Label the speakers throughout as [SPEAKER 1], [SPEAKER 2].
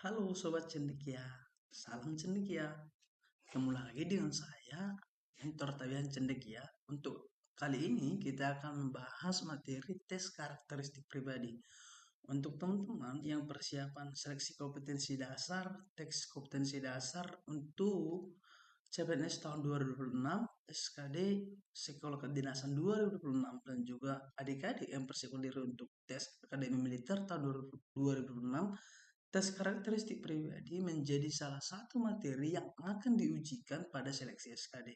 [SPEAKER 1] Halo Sobat Cendekia, salam Cendekia. Ketemu lagi dengan saya, Mentor Tabian Cendekia. Untuk kali ini kita akan membahas materi tes karakteristik pribadi. Untuk teman-teman yang persiapan seleksi kompetensi dasar, tes kompetensi dasar untuk CPNS tahun 2026, SKD Psikolog Kedinasan 2026, dan juga adik-adik yang persiapan diri untuk tes Akademi Militer tahun 2026. Tes karakteristik pribadi menjadi salah satu materi yang akan diujikan pada seleksi SKD.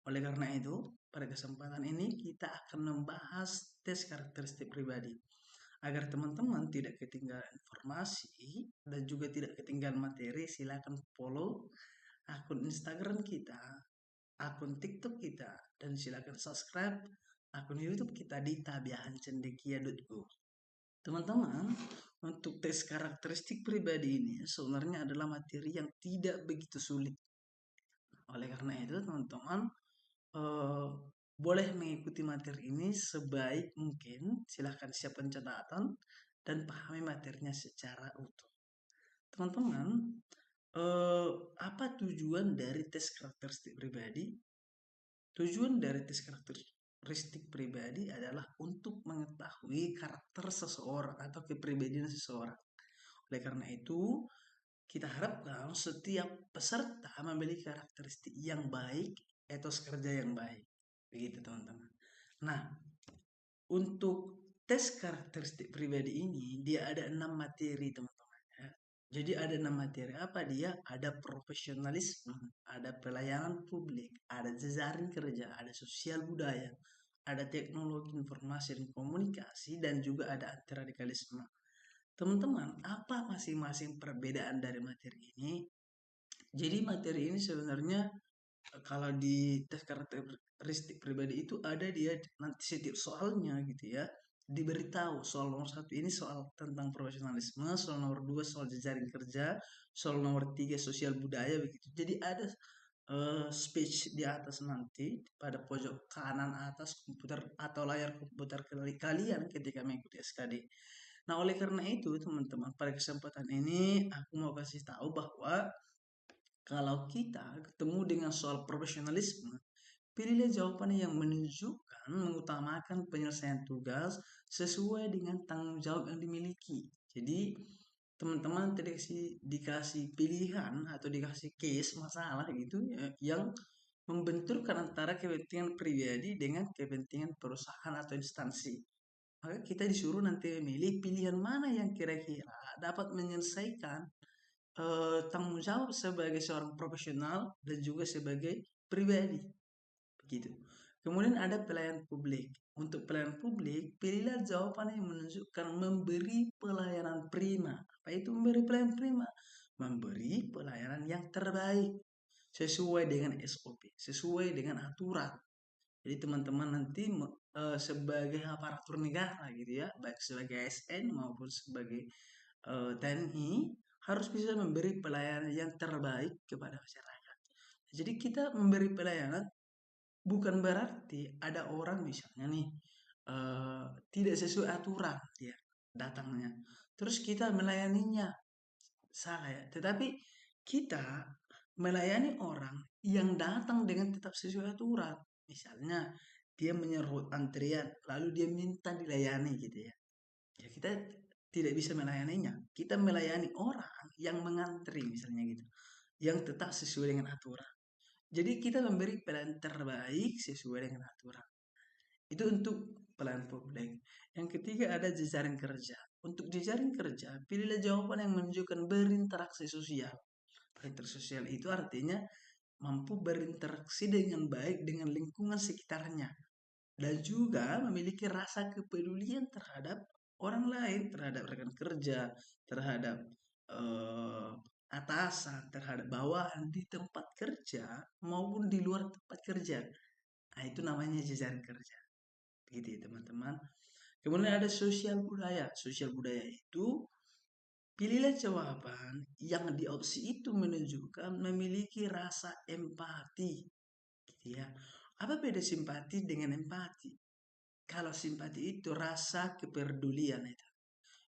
[SPEAKER 1] Oleh karena itu, pada kesempatan ini kita akan membahas tes karakteristik pribadi. Agar teman-teman tidak ketinggalan informasi dan juga tidak ketinggalan materi, silakan follow akun Instagram kita, akun TikTok kita, dan silakan subscribe akun YouTube kita di tabiahancendekia.go. Teman-teman, untuk tes karakteristik pribadi ini sebenarnya adalah materi yang tidak begitu sulit. Oleh karena itu, teman-teman eh, boleh mengikuti materi ini sebaik mungkin. Silahkan siapkan catatan dan pahami materinya secara utuh. Teman-teman, apa tujuan dari tes karakteristik pribadi? Tujuan dari tes karakteristik pribadi adalah untuk mengetahui karakter seseorang atau kepribadian seseorang. Oleh karena itu, kita harapkan setiap peserta memiliki karakteristik yang baik, etos kerja yang baik. Begitu teman-teman. Nah, untuk tes karakteristik pribadi ini, dia ada 6 materi teman-teman. Ya. Jadi ada 6 materi. Apa dia? Ada profesionalisme, ada pelayanan publik, ada jejaring kerja, ada sosial budaya, ada teknologi informasi dan komunikasi, dan juga ada anti radikalisme. Teman-teman, apa masing-masing perbedaan dari materi ini? Jadi materi ini sebenarnya kalau di tes karakteristik pribadi itu ada dia nanti setiap soalnya gitu ya. Diberitahu soal nomor satu ini soal tentang profesionalisme, soal nomor dua soal jejaring kerja, soal nomor tiga sosial budaya begitu. Jadi ada speech di atas nanti pada pojok kanan atas komputer atau layar komputer kalian ketika mengikuti SKD. Nah, oleh karena itu, teman-teman, pada kesempatan ini aku mau kasih tahu bahwa kalau kita ketemu dengan soal profesionalisme, pilihlah jawaban yang menunjukkan mengutamakan penyelesaian tugas sesuai dengan tanggung jawab yang dimiliki. Jadi, teman-teman tidak dikasih pilihan atau dikasih case masalah gitu ya, yang membenturkan antara kepentingan pribadi dengan kepentingan perusahaan atau instansi. Maka kita disuruh nanti memilih pilihan mana yang kira-kira dapat menyelesaikan tanggung jawab sebagai seorang profesional dan juga sebagai pribadi. Begitu. Kemudian ada pelayanan publik. Untuk pelayanan publik, pilihlah jawaban yang menunjukkan memberi pelayanan prima. Apa itu memberi pelayanan prima? Memberi pelayanan yang terbaik sesuai dengan SOP, sesuai dengan aturan. Jadi teman-teman nanti sebagai aparatur negara gitu ya, baik sebagai ASN maupun sebagai TNI harus bisa memberi pelayanan yang terbaik kepada masyarakat. Jadi kita memberi pelayanan bukan berarti ada orang misalnya nih tidak sesuai aturan dia datangnya. Terus kita melayaninya salah ya. Tetapi kita melayani orang yang datang dengan tetap sesuai aturan. Misalnya dia menyerut antrian lalu dia minta dilayani gitu ya. Ya kita tidak bisa melayaninya. Kita melayani orang yang mengantri misalnya gitu. Yang tetap sesuai dengan aturan. Jadi kita memberi pelayanan terbaik sesuai dengan aturan. Itu untuk pelayanan publik. Yang ketiga ada jejaring kerja. Untuk jejaring kerja, pilihlah jawaban yang menunjukkan berinteraksi sosial. Berinteraksi sosial itu artinya mampu berinteraksi dengan baik dengan lingkungan sekitarnya. Dan juga memiliki rasa kepedulian terhadap orang lain, terhadap rekan kerja, terhadap eh, atasan, terhadap bawahan di tempat kerja maupun di luar tempat kerja. Nah, itu namanya jejaring kerja. Begitu ya, teman-teman. Kemudian ada sosial budaya. Sosial budaya itu pilihlah jawaban yang di opsi itu menunjukkan memiliki rasa empati. Gitu ya. Apa beda simpati dengan empati? Kalau simpati itu rasa kepedulian itu.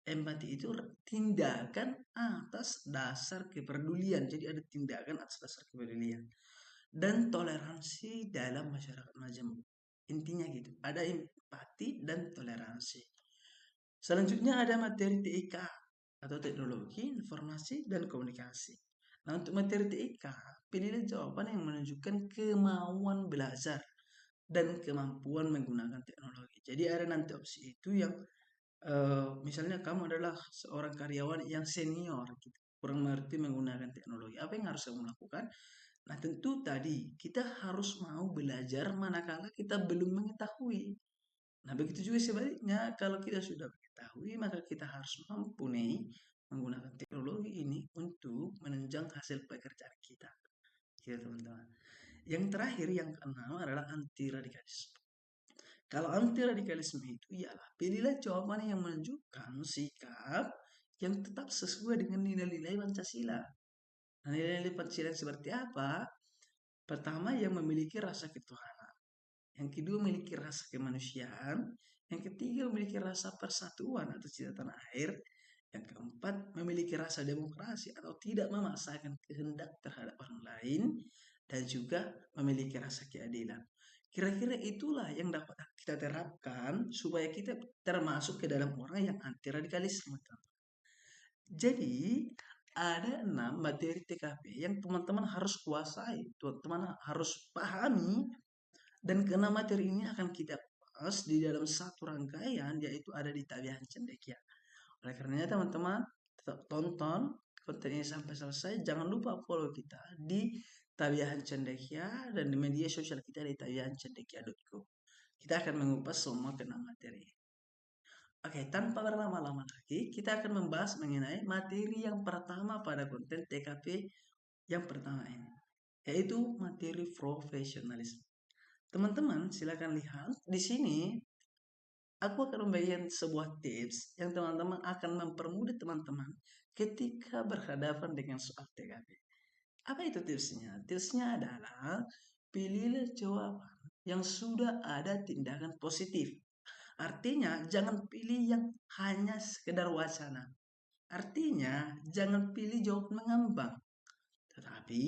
[SPEAKER 1] Empati itu tindakan atas dasar kepedulian. Jadi ada tindakan atas dasar kepedulian. Dan toleransi dalam masyarakat majemuk. Intinya gitu. Ada empati dan toleransi. Selanjutnya ada materi TIK atau teknologi, informasi, dan komunikasi. Nah, untuk materi TIK, pilihlah jawaban yang menunjukkan kemauan belajar dan kemampuan menggunakan teknologi. Jadi ada nanti opsi itu yang misalnya kamu adalah seorang karyawan yang senior gitu, kurang mengerti menggunakan teknologi. Apa yang harus kamu lakukan? Nah, tentu tadi kita harus mau belajar manakala kita belum mengetahui. Nah, begitu juga sebaliknya, kalau kita sudah mengetahui, maka kita harus mampu nih menggunakan teknologi ini untuk menunjang hasil pekerjaan kita. Gitu, teman-teman. Yang terakhir, yang keenam adalah anti radikalisme. Kalau anti radikalisme itu ialah pilihlah jawaban yang menunjukkan sikap yang tetap sesuai dengan nilai-nilai Pancasila. Nah, nilai-nilai Pancasila seperti apa? Pertama, yang memiliki rasa ketuhanan. Yang kedua, memiliki rasa kemanusiaan. Yang ketiga, memiliki rasa persatuan atau cinta tanah air. Yang keempat, memiliki rasa demokrasi atau tidak memaksakan kehendak terhadap orang lain. Dan juga memiliki rasa keadilan. Kira-kira itulah yang dapat kita terapkan supaya kita termasuk ke dalam orang yang anti radikalisme. Jadi, ada 6 materi TKP yang teman-teman harus kuasai, teman-teman harus pahami, dan keenam materi ini akan kita bahas di dalam satu rangkaian, yaitu ada di Tabihan Cendekia. Oleh karenanya teman-teman, tetap tonton konten ini sampai selesai. Jangan lupa follow kita di Tabihan Cendekia dan di media sosial kita di tabihancendekia.co. Kita akan mengupas semua keenam materi. Oke, tanpa berlama-lama lagi, kita akan membahas mengenai materi yang pertama pada konten TKP yang pertama ini, yaitu materi profesionalisme. Teman-teman, silakan lihat di sini. Aku akan membagikan sebuah tips yang teman-teman akan mempermudah teman-teman ketika berhadapan dengan soal TKP. Apa itu tipsnya? Tipsnya adalah pilihlah jawaban yang sudah ada tindakan positif. Artinya, jangan pilih yang hanya sekedar wacana. Artinya, jangan pilih jawaban mengambang. Tetapi,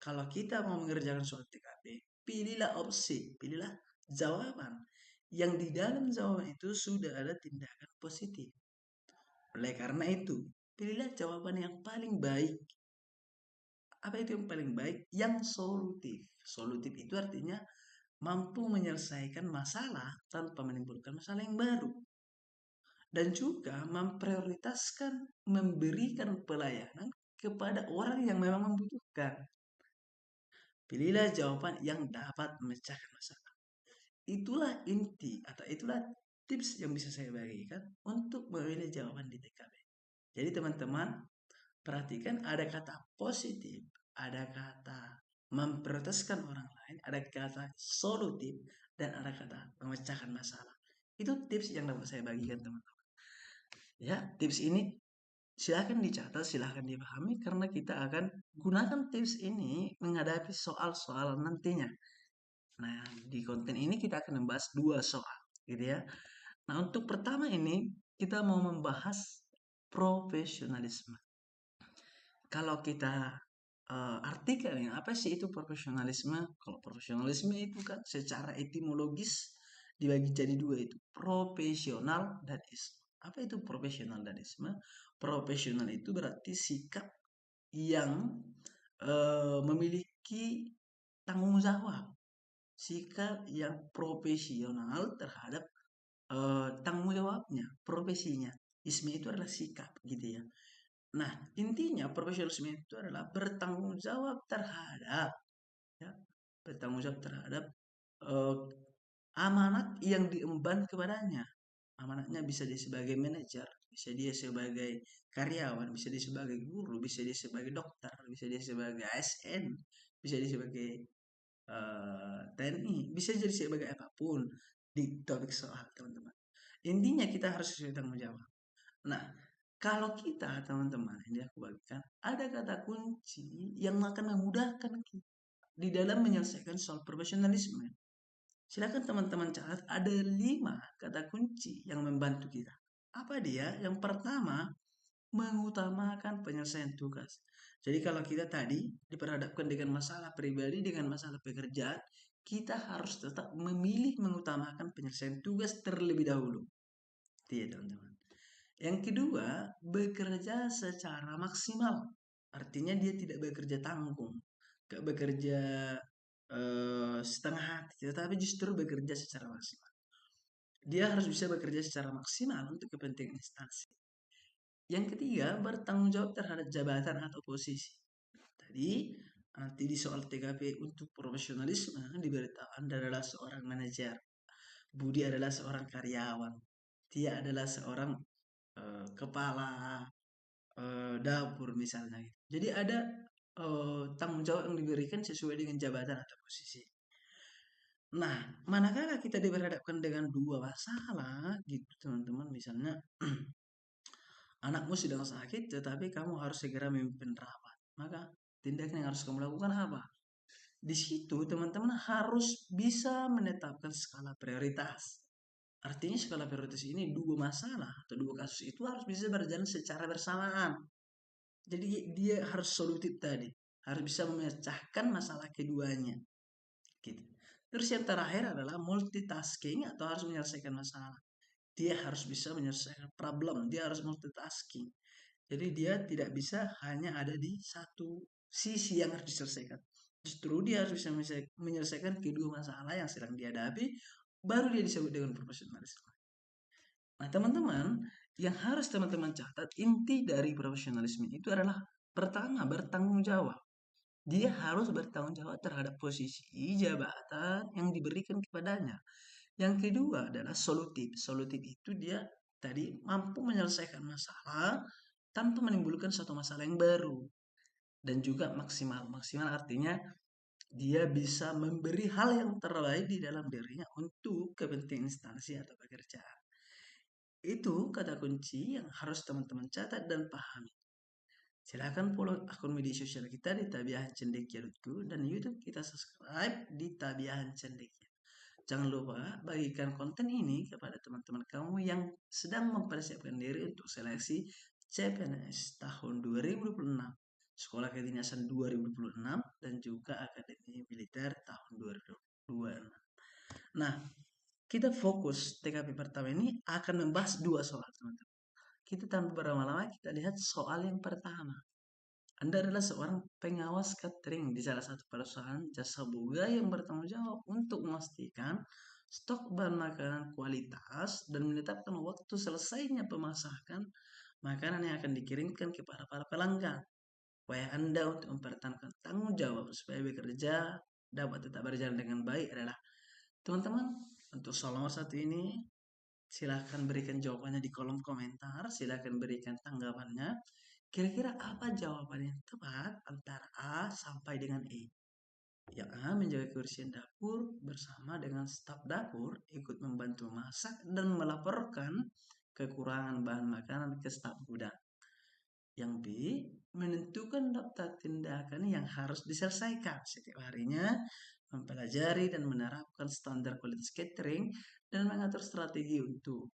[SPEAKER 1] kalau kita mau mengerjakan soal TKP, pilihlah opsi, pilihlah jawaban. Yang di dalam jawaban itu sudah ada tindakan positif. Oleh karena itu, pilihlah jawaban yang paling baik. Apa itu yang paling baik? Yang solutif. Solutif itu artinya mampu menyelesaikan masalah tanpa menimbulkan masalah yang baru. Dan juga memprioritaskan memberikan pelayanan kepada orang yang memang membutuhkan. Pilihlah jawaban yang dapat memecahkan masalah. Itulah inti atau itulah tips yang bisa saya bagikan untuk memilih jawaban di TKP. Jadi teman-teman, perhatikan ada kata positif, ada kata memprioritaskan orang lain, ada kata solutif, dan ada kata memecahkan masalah. Itu tips yang dapat saya bagikan teman-teman. Ya, tips ini silahkan dicatat, silahkan dipahami karena kita akan gunakan tips ini menghadapi soal-soal nantinya. Nah, di konten ini kita akan membahas 2 soal, gitu ya. Nah, untuk pertama ini kita mau membahas profesionalisme. Kalau kita artikelnya apa sih itu profesionalisme? Kalau profesionalisme itu kan secara etimologis dibagi jadi 2 itu, profesional dan isme. Apa itu profesional dan isme? Profesional itu berarti sikap yang memiliki tanggung jawab, sikap yang profesional terhadap tanggung jawabnya, profesinya. Isme itu adalah sikap, gitu ya. Nah, intinya profesionalisme itu adalah bertanggung jawab terhadap, ya, bertanggung jawab terhadap eh, amanat yang diemban kepadanya. Amanatnya bisa dia sebagai manajer, bisa dia sebagai karyawan, bisa dia sebagai guru, bisa dia sebagai dokter, bisa dia sebagai ASN, bisa dia sebagai TNI, bisa jadi sebagai apapun di topik soal teman-teman. Intinya kita harus sesuai tanggung jawab. Nah, kalau kita teman-teman ini aku bagikan ada kata kunci yang akan memudahkan kita di dalam menyelesaikan soal profesionalisme. Silakan teman-teman catat ada 5 kata kunci yang membantu kita. Apa dia? Yang pertama, mengutamakan penyelesaian tugas. Jadi kalau kita tadi diperhadapkan dengan masalah pribadi, dengan masalah pekerjaan, kita harus tetap memilih mengutamakan penyelesaian tugas terlebih dahulu. Tidak, teman-teman. Yang kedua, bekerja secara maksimal. Artinya dia tidak bekerja tanggung, gak bekerja setengah hati, tetapi justru bekerja secara maksimal. Dia harus bisa bekerja secara maksimal untuk kepentingan instansi. Yang ketiga, bertanggung jawab terhadap jabatan atau posisi. Tadi nanti di soal TKP untuk profesionalisme diberitahu Anda adalah seorang manajer, Budi adalah seorang karyawan, Tia adalah seorang kepala dapur misalnya gitu. Jadi ada tanggung jawab yang diberikan sesuai dengan jabatan atau posisi. Nah, manakala kita diberhadapkan dengan dua masalah gitu teman-teman, misalnya anakmu sedang sakit tetapi kamu harus segera memimpin rapat, maka tindakan yang harus kamu lakukan apa? Di situ teman-teman harus bisa menetapkan skala prioritas. Artinya skala prioritas ini dua masalah atau dua kasus itu harus bisa berjalan secara bersamaan. Jadi dia harus solutif tadi, harus bisa memecahkan masalah keduanya. Gitu. Terus yang terakhir adalah multitasking atau harus menyelesaikan masalah. Dia harus bisa menyelesaikan problem, dia harus multitasking. Jadi dia tidak bisa hanya ada di satu sisi yang harus diselesaikan. Justru dia harus bisa menyelesaikan kedua masalah yang sedang dihadapi, baru dia disebut dengan profesionalisme. Nah, teman-teman, yang harus teman-teman catat inti dari profesionalisme itu adalah pertama, bertanggung jawab. Dia harus bertanggung jawab terhadap posisi jabatan yang diberikan kepadanya. Yang kedua adalah solutif. Solutif itu dia tadi mampu menyelesaikan masalah tanpa menimbulkan suatu masalah yang baru. Dan juga maksimal. Maksimal artinya dia bisa memberi hal yang terbaik di dalam dirinya untuk kepentingan instansi atau pekerjaan. Itu kata kunci yang harus teman-teman catat dan pahami. Silahkan follow akun media sosial kita di tabiahancendekia.co dan YouTube kita subscribe di Tabiahan Cendekia. Jangan lupa bagikan konten ini kepada teman-teman kamu yang sedang mempersiapkan diri untuk seleksi CPNS tahun 2026, Sekolah Kedinasan 2026, dan juga Akademi Militer tahun 2026. Nah, kita fokus TKP pertama ini akan membahas dua soal, teman-teman. Kita tanpa berlama-lama kita lihat soal yang pertama. Anda adalah seorang pengawas catering di salah satu perusahaan jasa boga yang bertanggung jawab untuk memastikan stok bahan makanan kualitas dan menetapkan waktu selesainya pemasakan makanan yang akan dikirimkan kepada para pelanggan. Upaya Anda untuk mempertahankan tanggung jawab supaya bekerja dapat tetap berjalan dengan baik adalah, teman-teman, untuk soal nomor satu ini silahkan berikan jawabannya di kolom komentar, silahkan berikan tanggapannya. Kira-kira apa jawaban yang tepat antara A sampai dengan E? Yang A, menjaga kebersihan dapur bersama dengan staf dapur, ikut membantu masak dan melaporkan kekurangan bahan makanan ke staf gudang. Yang B, menentukan daftar tindakan yang harus diselesaikan setiap harinya, mempelajari dan menerapkan standar kualitas catering, dan mengatur strategi untuk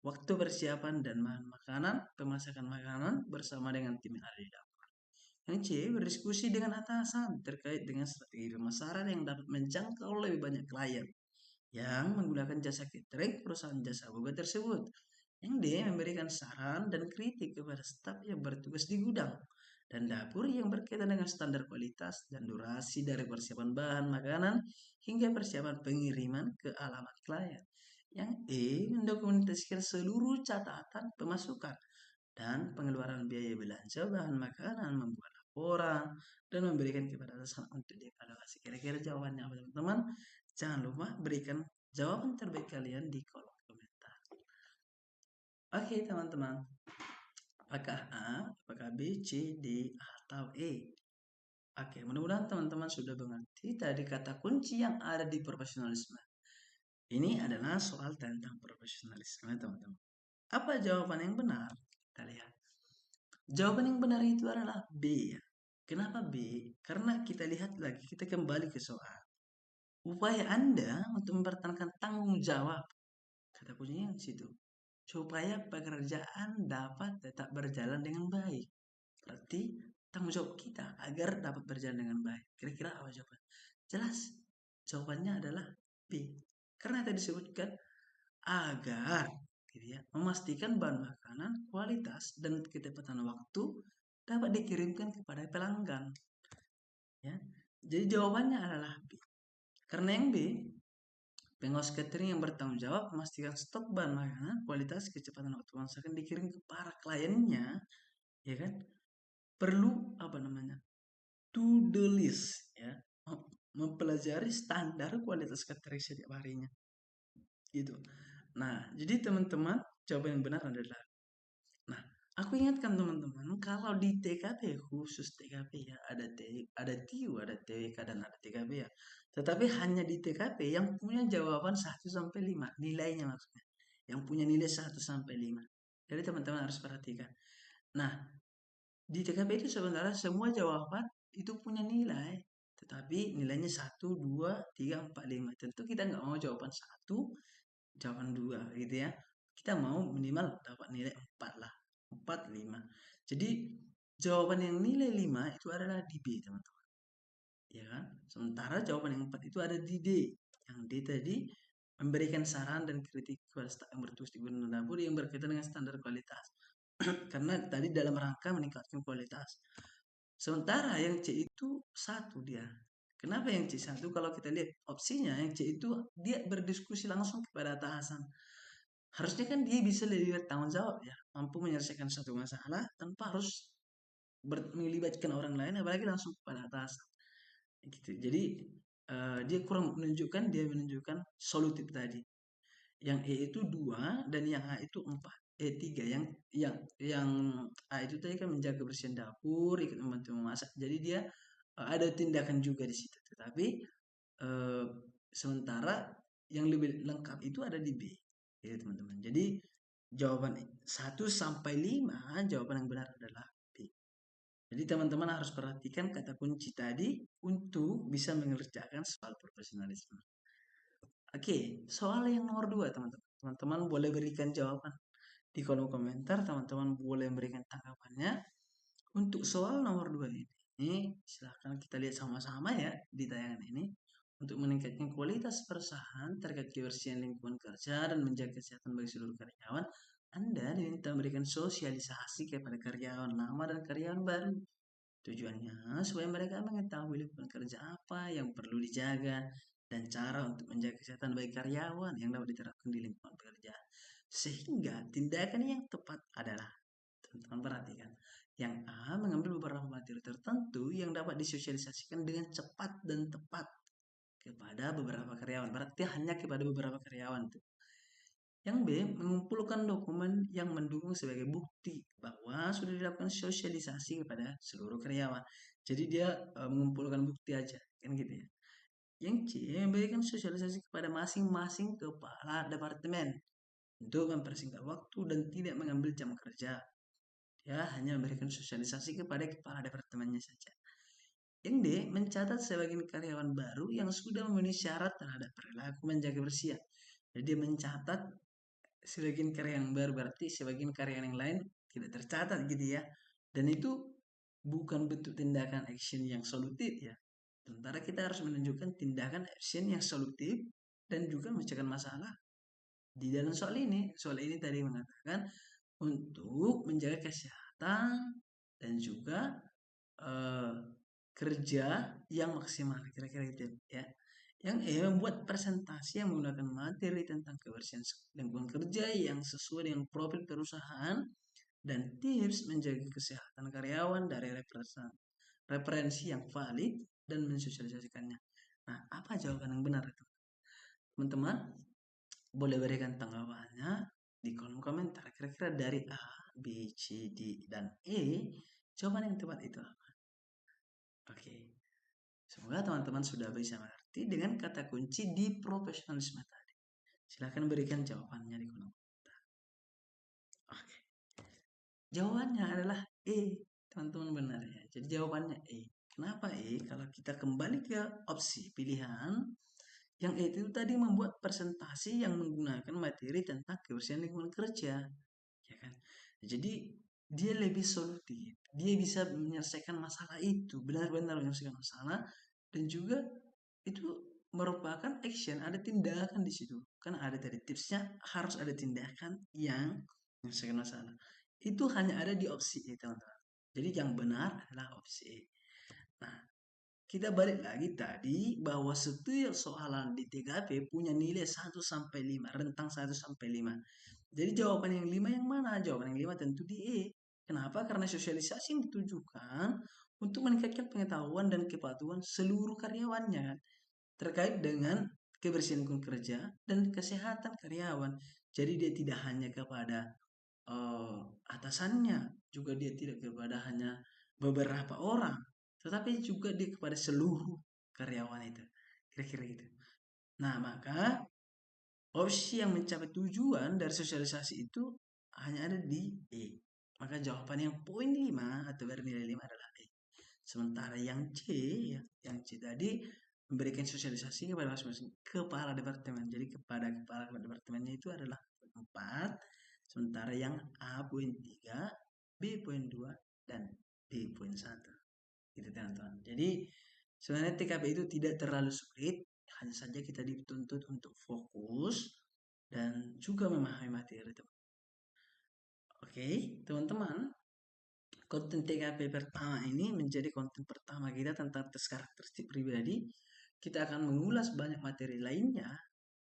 [SPEAKER 1] waktu persiapan dan bahan makanan, pemasakan makanan bersama dengan tim yang ada di dapur. Yang C, berdiskusi dengan atasan terkait dengan strategi pemasaran yang dapat menjangkau lebih banyak klien yang menggunakan jasa catering perusahaan jasa boga tersebut. Yang D, memberikan saran dan kritik kepada staf yang bertugas di gudang dan dapur yang berkaitan dengan standar kualitas dan durasi dari persiapan bahan makanan hingga persiapan pengiriman ke alamat klien. Yang E, mendokumentasikan seluruh catatan pemasukan dan pengeluaran biaya belanja bahan makanan, membuat laporan, dan memberikan kepada atasan untuk dievaluasi. Kira-kira jawabannya apa, teman-teman? Jangan lupa berikan jawaban terbaik kalian di kolom komentar. Oke, teman-teman. Apakah A, apakah B, C, D, atau E? Oke, mudah-mudahan teman-teman sudah mengerti tadi kata kunci yang ada di profesionalisme. Ini adalah soal tentang profesionalisme, teman-teman. Apa jawaban yang benar? Kita lihat. Jawaban yang benar itu adalah B. Kenapa B? Karena kita lihat lagi, kita kembali ke soal. Upaya Anda untuk mempertahankan tanggung jawab. Kata kuncinya di situ. supaya pekerjaan dapat tetap berjalan dengan baik. Berarti tanggung jawab kita agar dapat berjalan dengan baik. Kira-kira apa jawabannya? Jelas, jawabannya adalah B. Karena tadi disebutkan agar gitu ya, memastikan bahan makanan, kualitas, dan ketepatan waktu dapat dikirimkan kepada pelanggan. Ya. Jadi jawabannya adalah B. Karena yang B, pengawas catering yang bertanggung jawab memastikan stok bahan makanan, kualitas, kecepatan waktu masakan dikirim ke para kliennya, ya kan? Perlu apa namanya? To the list, ya. Mempelajari standar kualitas catering setiap harinya. Gitu. Nah, jadi teman-teman, jawaban yang benar adalah, nah, aku ingatkan teman-teman, kalau di TKP, khusus TKP ya, ada TIU, ada TWK, dan ada TKP ya. Tetapi hanya di TKP yang punya jawaban 1-5, nilainya maksudnya. Yang punya nilai 1-5. Jadi teman-teman harus perhatikan. Nah, di TKP itu sebenarnya semua jawaban itu punya nilai. Tetapi nilainya 1, 2, 3, 4, 5. Tentu kita nggak mau jawaban 1, jawaban 2 gitu ya. Kita mau minimal dapat nilai 4 lah. 4, 5. Jadi jawaban yang nilai 5 itu adalah di B, teman-teman. Ya kan? Sementara jawaban yang 4 itu ada di D. Yang D tadi memberikan saran dan kritik kepada staf yang bertugas di gudang dapur yang berkaitan dengan standar kualitas. Karena tadi dalam rangka meningkatkan kualitas. Sementara yang C itu 1 dia. Kenapa yang C1? Kalau kita lihat opsinya, yang C itu dia berdiskusi langsung kepada atasan. Harusnya kan dia bisa lebih bertanggung jawab ya, mampu menyelesaikan satu masalah tanpa harus melibatkan orang lain, apalagi langsung kepada atasan. Gitu. Jadi dia dia menunjukkan solutif tadi. Yang E itu 2 dan yang A itu 4. 3 yang A itu tadi kan menjaga kebersihan dapur, ikut membantu memasak. Jadi dia ada tindakan juga di situ. Tetapi sementara yang lebih lengkap itu ada di B. Ya, teman-teman. Jadi jawaban 1-5 jawaban yang benar adalah B. Jadi teman-teman harus perhatikan kata kunci tadi untuk bisa mengerjakan soal profesionalisme. Oke, soal yang nomor 2, teman-teman. Teman-teman boleh berikan jawaban di kolom komentar, teman-teman boleh memberikan tanggapannya. Untuk soal nomor 2 ini, silahkan kita lihat sama-sama ya di tayangan ini. Untuk meningkatkan kualitas perusahaan terkait kebersihan lingkungan kerja dan menjaga kesehatan bagi seluruh karyawan, Anda diminta memberikan sosialisasi kepada karyawan lama dan karyawan baru. Tujuannya supaya mereka mengetahui lingkungan kerja apa yang perlu dijaga dan cara untuk menjaga kesehatan bagi karyawan yang dapat diterapkan di lingkungan pekerjaan. Sehingga tindakan yang tepat adalah, teman-teman perhatikan, yang A mengambil beberapa materi tertentu yang dapat disosialisasikan dengan cepat dan tepat kepada beberapa karyawan. Berarti hanya kepada beberapa karyawan tuh. Yang B mengumpulkan dokumen yang mendukung sebagai bukti bahwa sudah dilakukan sosialisasi kepada seluruh karyawan. Jadi dia mengumpulkan bukti aja, kan gitu ya. Yang C memberikan sosialisasi kepada masing-masing kepala departemen untuk mempersingkat waktu dan tidak mengambil jam kerja. Ya, hanya memberikan sosialisasi kepada kepala departemennya saja. Yang D mencatat sebagian karyawan baru yang sudah memenuhi syarat terhadap perilaku menjaga bersih. Jadi dia mencatat sebagian karyawan baru, berarti sebagian karyawan yang lain tidak tercatat gitu ya. Dan itu bukan bentuk tindakan action yang solutif ya. Sementara kita harus menunjukkan tindakan action yang solutif dan juga mencegah masalah. Di dalam soal ini tadi mengatakan untuk menjaga kesehatan dan juga kerja yang maksimal, kira-kira itu ya. Yang E membuat presentasi yang menggunakan materi tentang kebersihan lingkungan kerja yang sesuai dengan profil perusahaan dan tips menjaga kesehatan karyawan dari referensi yang valid dan mensosialisasikannya. Nah, apa jawaban yang benar itu? Teman-teman boleh berikan tanggapannya di kolom komentar. Kira-kira dari A, B, C, D, dan E, jawaban yang tepat itu apa? Oke. Semoga teman-teman sudah bisa mengerti dengan kata kunci di profesionalisme tadi. Silahkan berikan jawabannya di kolom komentar. Oke. Jawabannya adalah E, teman-teman, benar ya. Jadi jawabannya E. Kenapa E? Kalau kita kembali ke opsi pilihan, Yang itu tadi membuat presentasi yang menggunakan materi tentang kebersihan lingkungan kerja, ya kan? Jadi dia lebih solutif, dia bisa menyelesaikan masalah itu, benar-benar menyelesaikan masalah, dan juga itu merupakan action, ada tindakan di situ. Kan ada dari tipsnya harus ada tindakan yang menyelesaikan masalah. Itu hanya ada di opsi E, teman-teman. Jadi yang benar adalah opsi E. Nah, kita balik lagi tadi bahwa setiap soalan di TKP punya nilai 1 sampai 5, rentang 1 sampai 5. Jadi jawaban yang 5 yang mana? Jawaban yang 5 tentu di E. Kenapa? Karena sosialisasi yang ditujukan untuk meningkatkan pengetahuan dan kepatuhan seluruh karyawannya kan, terkait dengan kebersihan lingkungan kerja dan kesehatan karyawan. Jadi dia tidak hanya kepada eh, atasannya, juga dia tidak kepada hanya beberapa orang, tetapi juga dia kepada seluruh karyawan itu. Kira-kira gitu. Nah, maka opsi yang mencapai tujuan dari sosialisasi itu hanya ada di E. Maka jawaban yang poin 5 atau bernilai 5 adalah E. Sementara yang C, ya, yang C tadi memberikan sosialisasi kepada masing-masing kepala departemen. Jadi kepada kepala departemennya itu adalah 4, sementara yang A poin 3, B poin 2, dan D poin 1. Gitu teman-teman. Jadi sebenarnya TKP itu tidak terlalu sulit, hanya saja kita dituntut untuk fokus dan juga memahami materi. Oke, teman-teman, konten TKP pertama ini menjadi konten pertama kita tentang tes karakteristik pribadi. Kita akan mengulas banyak materi lainnya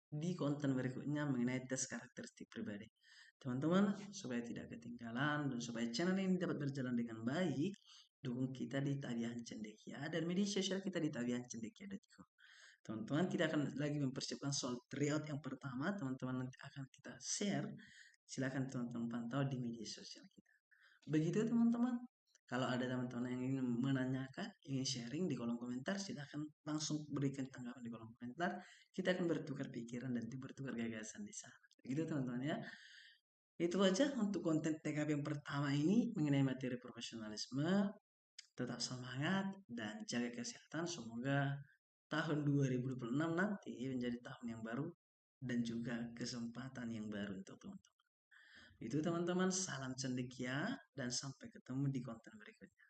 [SPEAKER 1] di konten berikutnya mengenai tes karakteristik pribadi. Teman-teman, supaya tidak ketinggalan dan supaya channel ini dapat berjalan dengan baik, dukung kita di Tagihan Cendekia dan media sosial kita di tagihancendekia.com. Teman-teman, kita akan lagi mempersiapkan soal tryout yang pertama. Teman-teman nanti akan kita share. Silakan teman-teman pantau di media sosial kita. Begitu teman-teman. Kalau ada teman-teman yang ingin menanyakan, ingin sharing di kolom komentar, silakan langsung berikan tanggapan di kolom komentar. Kita akan bertukar pikiran dan bertukar gagasan di sana. Begitu teman-teman ya. Itu aja untuk konten TKP yang pertama ini mengenai materi profesionalisme. Tetap semangat dan jaga kesehatan. Semoga tahun 2026 nanti menjadi tahun yang baru dan juga kesempatan yang baru untuk teman-teman. Itu teman-teman, salam cendekia dan sampai ketemu di konten berikutnya.